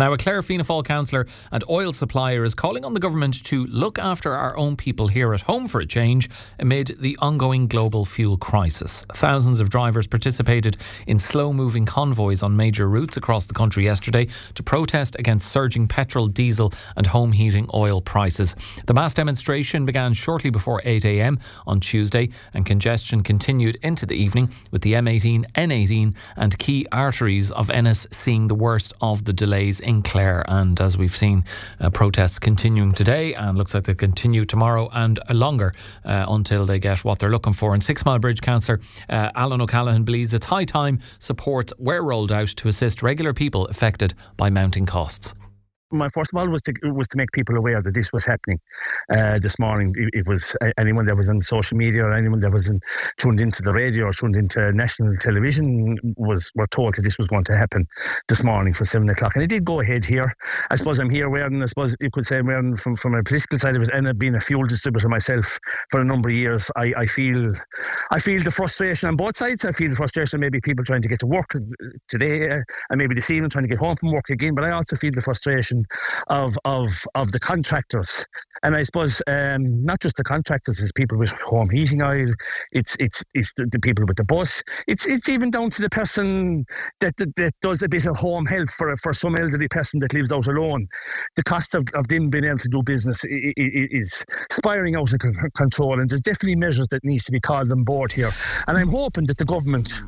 Now, a Clare Fianna Fáil councillor and oil supplier is calling on the government to look after our own people here at home for a change amid the ongoing global fuel crisis. Thousands of drivers participated in slow-moving convoys on major routes across the country yesterday to protest against surging petrol, diesel and home heating oil prices. The mass demonstration began shortly before 8 a.m. on Tuesday, and congestion continued into the evening, with the M18, N18 and key arteries of Ennis seeing the worst of the delays in Clare. And as we've seen, protests continuing today, and looks like they continue tomorrow and longer until they get what they're looking for. And Sixmilebridge Councillor Alan O'Callaghan believes it's high time supports were rolled out to assist regular people affected by mounting costs. My first of all was to make people aware that this was happening this morning. It was anyone that was on social media or anyone that was tuned into the radio or tuned into national television were told that this was going to happen this morning for 7 o'clock. And it did go ahead here. I suppose I'm here wearing, I suppose you could say I'm wearing from a political side of it, and being a fuel distributor myself for a number of years, I feel the frustration on both sides. I feel the frustration maybe people trying to get to work today and maybe this evening trying to get home from work again, but I also feel the frustration of the contractors, and I suppose not just the contractors, it's people with home heating oil, it's the people with the bus, it's even down to the person that does a bit of home help for some elderly person that lives out alone. The cost of them being able to do business is spiraling out of control, and there's definitely measures that needs to be called on board here, and I'm hoping that the government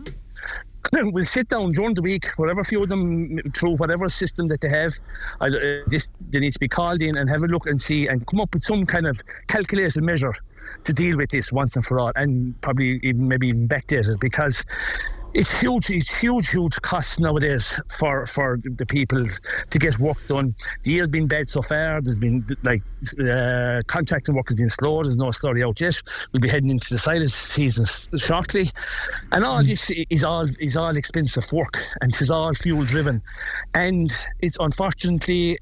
we'll sit down during the week, whatever few of them, through whatever system that they have. They need to be called in and have a look and see and come up with some kind of calculated measure to deal with this once and for all, and probably maybe even backdate it, because it's huge costs nowadays for the people to get work done. The year's been bad so far. There's been contracting work has been slow. There's no story out yet. We'll be heading into the silage season shortly, and all this is all expensive work, and it's all fuel driven, and it's unfortunately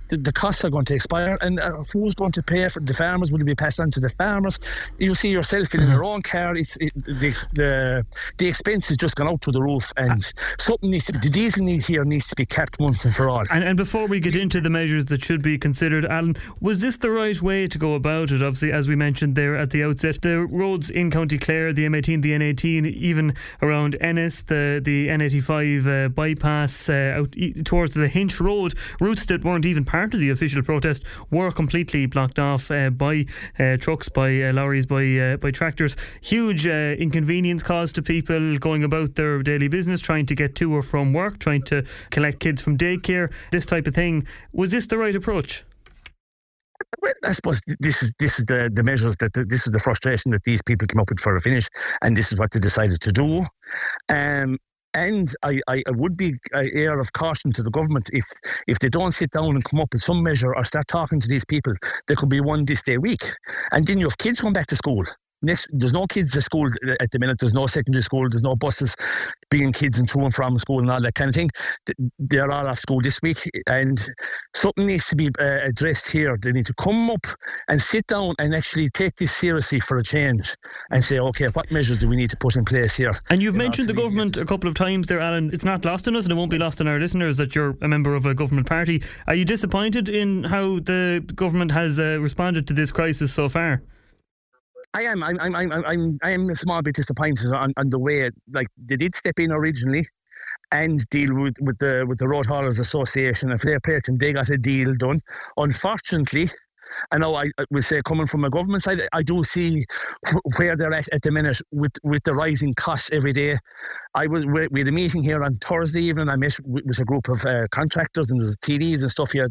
the costs are going to expire, and who's going to pay for the farmers? Will it be passed on to the farmers? You see yourself in your own car. The expense has just gone out to the roof, and something the diesel needs to be capped once and for all. And before we get into the measures that should be considered, Alan, was this the right way to go about it? Obviously, as we mentioned there at the outset, the roads in County Clare, the M18, the N18, even around Ennis, the N85 bypass out towards the Hinch Road, routes that weren't even part of the official protest were completely blocked off by trucks, by lorries, by tractors. Huge inconvenience caused to people going about their daily business, trying to get to or from work, trying to collect kids from daycare, this type of thing. Was this the right approach? Well, I suppose this is the measures this is the frustration that these people came up with for a finish, and this is what they decided to do. And I would be an air of caution to the government if they don't sit down and come up with some measure or start talking to these people. There could be one this day week, and then you have kids going back to school. There's no kids at school at the minute. There's no secondary school. There's no buses bringing kids and to and from school and all that kind of thing. They're all off school this week, and something needs to be addressed here. They need to come up and sit down and actually take this seriously for a change and say, okay, what measures do we need to put in place here? And you've mentioned the government a couple of times there, Alan. It's not lost on us, and it won't be lost on our listeners, that you're a member of a government party. Are you disappointed in how the government has responded to this crisis so far? I am. I am a small bit disappointed on the way, like, they did step in originally and deal with the Road Haulers Association, and fair play to them, they got a deal done. Unfortunately, I know I will say, coming from a government side, I do see where they're at the minute with the rising costs every day. We had a meeting here on Thursday evening. I met with a group of contractors, and there's TDs and stuff here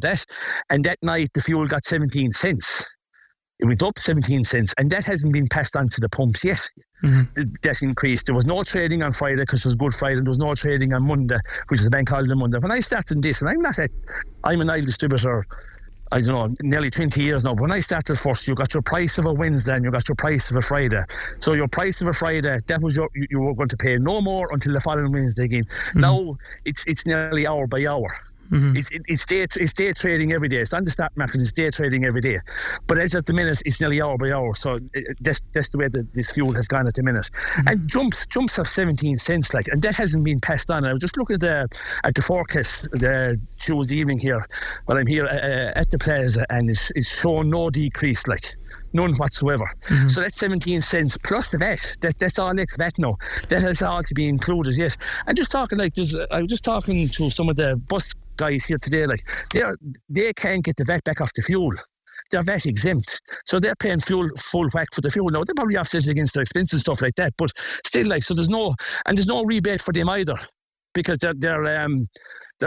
and that night the fuel got 17 cents. It went up 17 cents, and that hasn't been passed on to the pumps yet. Mm-hmm. That increased. There was no trading on Friday because it was Good Friday, and there was no trading on Monday, which is a bank holiday Monday. When I started this, and I'm an oil distributor, I don't know, nearly 20 years now. When I started first, you got your price of a Wednesday and you got your price of a Friday. So your price of a Friday, that was you were going to pay no more until the following Wednesday again. Mm-hmm. Now it's nearly hour by hour. Mm-hmm. It's day trading every day. It's on the stock market. It's day trading every day. But as at the minute, it's nearly hour by hour. So that's the way that this fuel has gone at the minute. Mm-hmm. And jumps have 17 cents, and that hasn't been passed on. I was just looking at the forecast the Tuesday evening here, while I'm here at the plaza, and it's showing no decrease, none whatsoever. Mm-hmm. So that's 17 cents plus the VAT. That's all ex-VAT now. That has all to be included, yes. And just talking I was just talking to some of the bus guys here today, they can't get the VAT back off the fuel. They're VAT exempt, so they're paying full whack for the fuel. Now they probably offset it against their expenses and stuff like that, but still, so there's no rebate for them either, because they're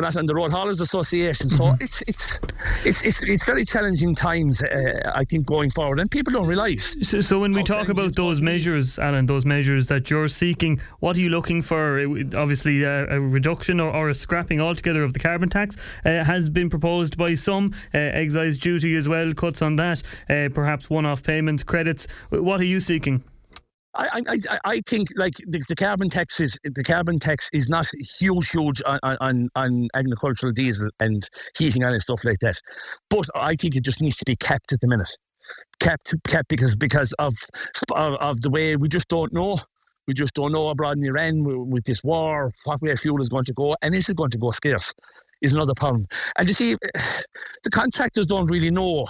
not on the Road Haulers Association. So it's very challenging times, I think, going forward, and people don't realise. So when we talk about those measures, Alan, those measures that you're seeking, what are you looking for? Obviously, a reduction or a scrapping altogether of the carbon tax has been proposed by some. Excise duty as well, cuts on that. Perhaps one-off payments, credits. What are you seeking? I think the carbon tax is not huge on agricultural diesel and heating and stuff like that, but I think it just needs to be capped at the minute. Capped because of the way we just don't know. We just don't know abroad in Iran with this war what way fuel is going to go, and is it going to go scarce? Is another problem. And you see, the contractors don't really know.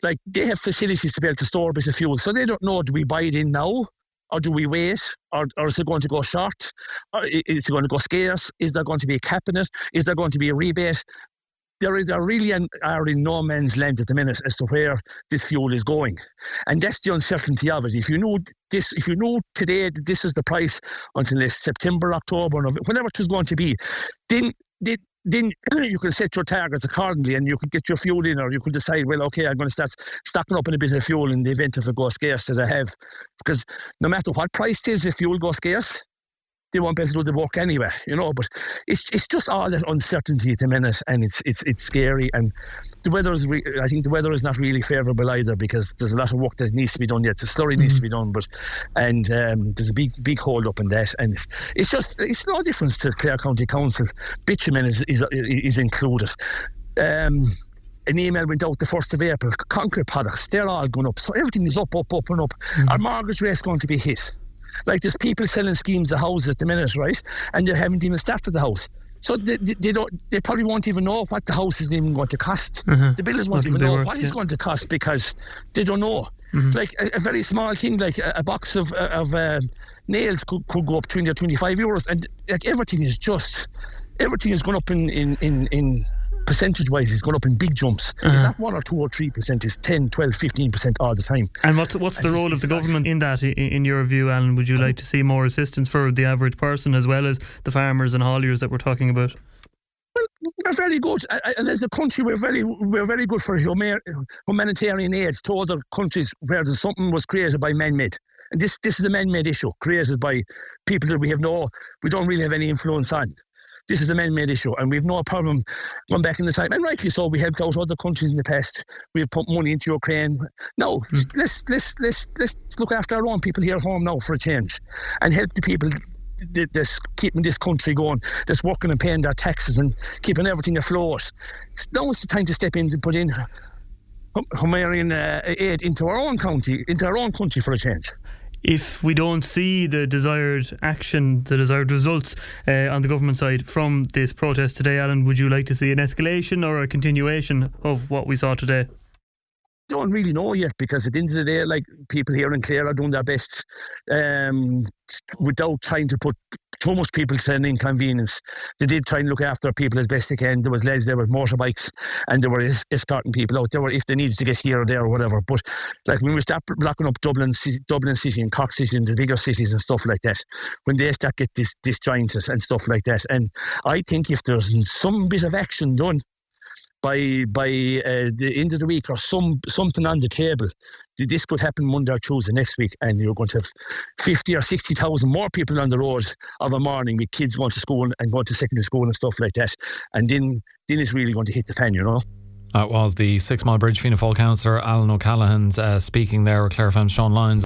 They have facilities to be able to store a bit of fuel, so they don't know, do we buy it in now? Or do we wait? Or is it going to go short? Or is it going to go scarce? Is there going to be a cap in it? Is there going to be a rebate? They really are in no man's land at the minute as to where this fuel is going. And that's the uncertainty of it. If you knew today that this is the price until September, October, November, whenever it was going to be, then you can set your targets accordingly, and you could get your fuel in, or you could decide, well, okay, I'm going to start stocking up in a bit of fuel in the event if it goes scarce, as I have. Because no matter what price it is, if fuel goes scarce, they won't be able to do the work anyway, But it's just all that uncertainty at the minute, and it's scary. And the weather I think the weather is not really favourable either, because there's a lot of work that needs to be done yet. The slurry needs to be done, and there's a big hold up in that. And it's no difference to Clare County Council. Bitumen is included. An email went out the 1st of April. Concrete products, they're all going up. So everything is up and up. Mm-hmm. Our mortgage rate's going to be hit. There's people selling schemes of houses at the minute, right? And they haven't even started the house. So they probably won't even know what the house is even going to cost. Uh-huh. The builders won't even know what it's going to cost, because they don't know. Mm-hmm. A very small thing, like a box of nails could go up 20 or 25 euros. And everything is going up in percentage-wise, it's going up in big jumps. Uh-huh. It's not 1 or 2 or 3%, it's 10, 12, 15% all the time. And what's the role of the government in that, in your view, Alan? Would you like to see more assistance for the average person, as well as the farmers and hauliers that we're talking about? Well, we're very good, and as a country, we're very good for humanitarian aid to other countries where something was created by man-made. And this is a man-made issue created by people that we don't really have any influence on. This is a man-made issue, and we have no problem going back in the time. And rightly so, we helped out other countries in the past. We've put money into Ukraine. No, let's look after our own people here at home now for a change, and help the people that's keeping this country going, that's working and paying their taxes and keeping everything afloat. Now is the time to step in and put in humanitarian aid into our own country for a change. If we don't see the desired action, the desired results on the government side from this protest today, Alan, would you like to see an escalation or a continuation of what we saw today? Don't really know yet, because at the end of the day, people here in Clare are doing their best without trying to put too much people to an inconvenience. They did try and look after people as best they can. There was lads there with motorbikes, and they were escorting people out. They were, if they needed to get here or there or whatever. But when we start blocking up Dublin City and Cork City and the bigger cities and stuff like that, when they start get disjointed and stuff like that, and I think if there's some bit of action done by the end of the week, or something on the table, this could happen Monday or Tuesday next week, and you're going to have 50 or 60,000 more people on the road of a morning, with kids going to school and going to secondary school and stuff like that, and then it's really going to hit the fan, That was the Sixmilebridge Fianna Fáil councillor Alan O'Callaghan speaking there with Clare FM's Sean Lyons.